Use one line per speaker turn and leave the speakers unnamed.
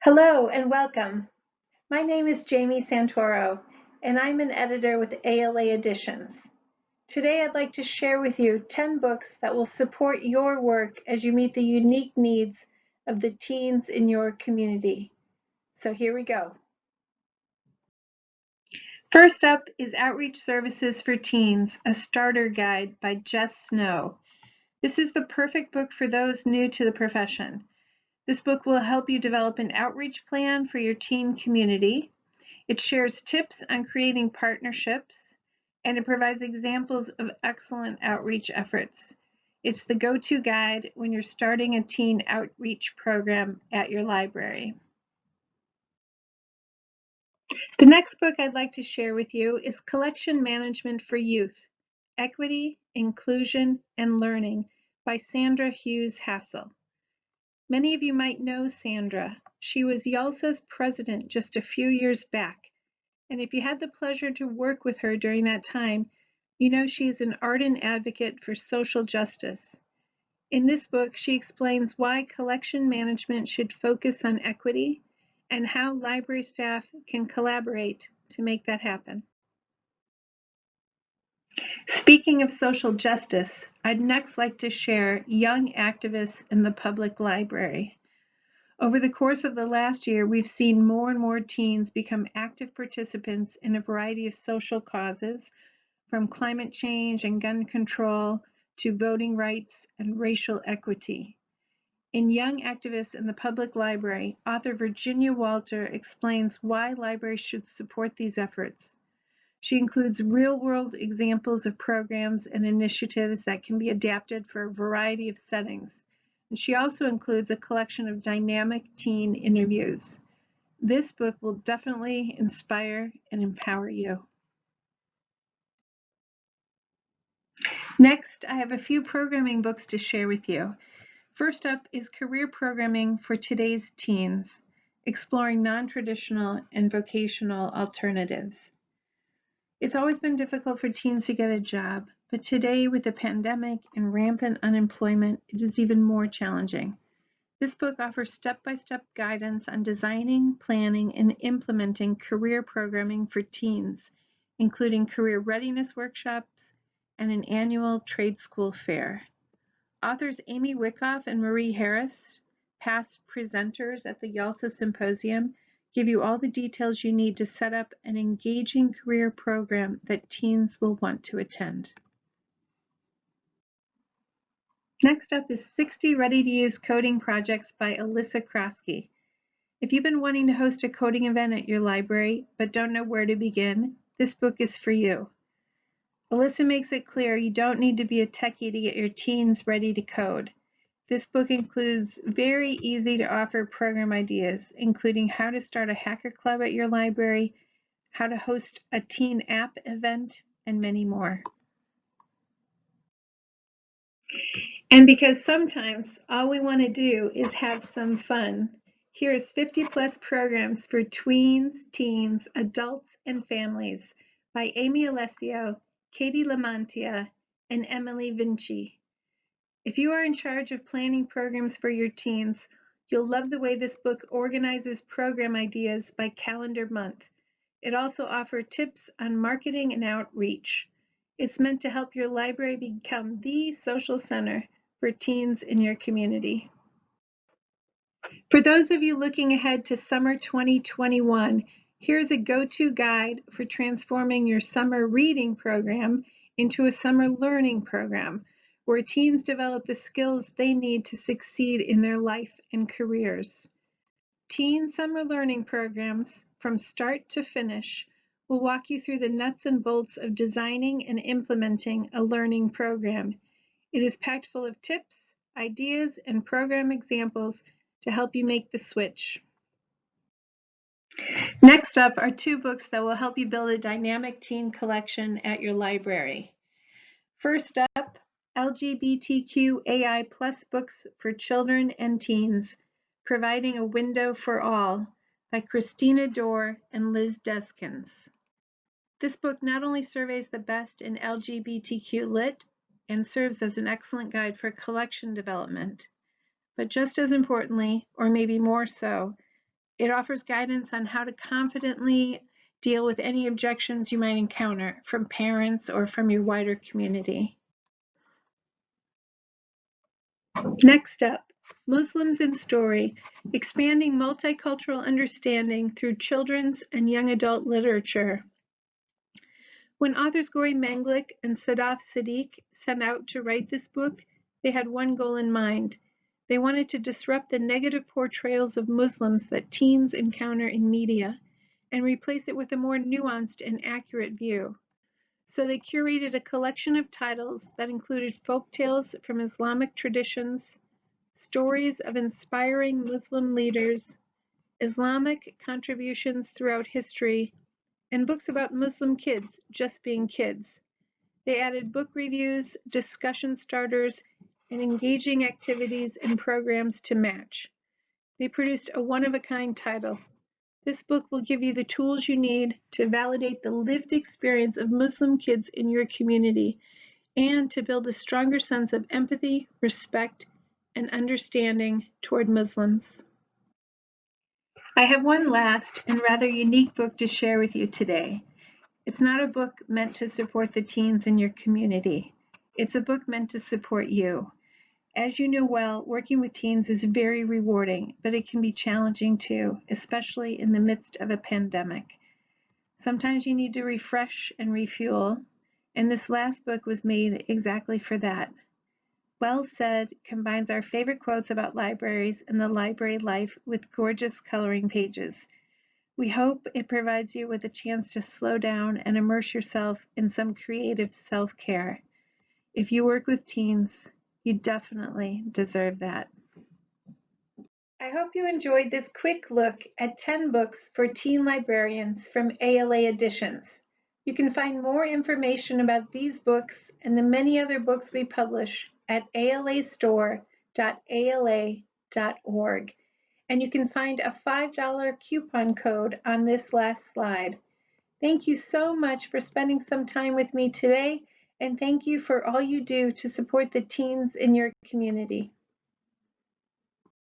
Hello and welcome. My name is Jamie Santoro, and I'm an editor with ALA Editions. Today I'd like to share with you 10 books that will support your work as you meet the unique needs of the teens in your community. So here we go. First up is Outreach Services for Teens, a Starter Guide by Jess Snow. This is the perfect book for those new to the profession. This book will help you develop an outreach plan for your teen community. It shares tips on creating partnerships, and it provides examples of excellent outreach efforts. It's the go-to guide when you're starting a teen outreach program at your library. The next book I'd like to share with you is Collection Management for Youth: Equity, Inclusion, and Learning by Sandra Hughes Hassel. Many of you might know Sandra. She was YALSA's president just a few years back. And if you had the pleasure to work with her during that time, you know she is an ardent advocate for social justice. In this book, she explains why collection management should focus on equity and how library staff can collaborate to make that happen. Speaking of social justice, I'd next like to share Young Activists in the Public Library. Over the course of the last year, we've seen more and more teens become active participants in a variety of social causes, from climate change and gun control to voting rights and racial equity. In Young Activists in the Public Library, author Virginia Walter explains why libraries should support these efforts. She includes real-world examples of programs and initiatives that can be adapted for a variety of settings. And she also includes a collection of dynamic teen interviews. This book will definitely inspire and empower you. Next, I have a few programming books to share with you. First up is Career Programming for Today's Teens, exploring non-traditional and vocational alternatives. It's always been difficult for teens to get a job, but today with the pandemic and rampant unemployment, it is even more challenging. This book offers step-by-step guidance on designing, planning, and implementing career programming for teens, including career readiness workshops and an annual trade school fair. Authors Amy Wyckoff and Marie Harris, past presenters at the YALSA Symposium, give you all the details you need to set up an engaging career program that teens will want to attend. Next up is 60 Ready-to-Use Coding Projects by Alyssa Krosky. If you've been wanting to host a coding event at your library but don't know where to begin, this book is for you. Alyssa makes it clear you don't need to be a techie to get your teens ready to code. This book includes very easy to offer program ideas, including how to start a hacker club at your library, how to host a teen app event, and many more. And because sometimes all we want to do is have some fun, here's 50+ programs for tweens, teens, adults, and families by Amy Alessio, Katie Lamantia, and Emily Vinci. If you are in charge of planning programs for your teens, you'll love the way this book organizes program ideas by calendar month. It also offers tips on marketing and outreach. It's meant to help your library become the social center for teens in your community. For those of you looking ahead to summer 2021, here's a go-to guide for transforming your summer reading program into a summer learning program, where teens develop the skills they need to succeed in their life and careers. Teen summer learning programs, from start to finish, will walk you through the nuts and bolts of designing and implementing a learning program. It is packed full of tips, ideas, and program examples to help you make the switch. Next up are 2 books that will help you build a dynamic teen collection at your library. First up, LGBTQAI+ books for children and teens, Providing a Window for All by Christina Dorr and Liz Deskins. This book not only surveys the best in LGBTQ lit and serves as an excellent guide for collection development, but just as importantly, or maybe more so, It offers guidance on how to confidently deal with any objections you might encounter from parents or from your wider community. Next up, Muslims in Story, expanding multicultural understanding through children's and young adult literature. When authors Gori Manglik and Sadaf Siddiq set out to write this book, they had one goal in mind. They wanted to disrupt the negative portrayals of Muslims that teens encounter in media and replace it with a more nuanced and accurate view. So they curated a collection of titles that included folk tales from Islamic traditions, stories of inspiring Muslim leaders, Islamic contributions throughout history, and books about Muslim kids just being kids. They added book reviews, discussion starters, and engaging activities and programs to match. They produced a one-of-a-kind title. This book will give you the tools you need to validate the lived experience of Muslim kids in your community and to build a stronger sense of empathy, respect, and understanding toward Muslims. I have one last and rather unique book to share with you today. It's not a book meant to support the teens in your community. It's a book meant to support you. As you know well, working with teens is very rewarding, but it can be challenging too, especially in the midst of a pandemic. Sometimes you need to refresh and refuel, and this last book was made exactly for that. Well Said combines our favorite quotes about libraries and the library life with gorgeous coloring pages. We hope it provides you with a chance to slow down and immerse yourself in some creative self-care. If you work with teens, you definitely deserve that. I hope you enjoyed this quick look at 10 books for teen librarians from ALA Editions. You can find more information about these books and the many other books we publish at alastore.ala.org. And you can find a $5 coupon code on this last slide. Thank you so much for spending some time with me today, and thank you for all you do to support the teens in your community.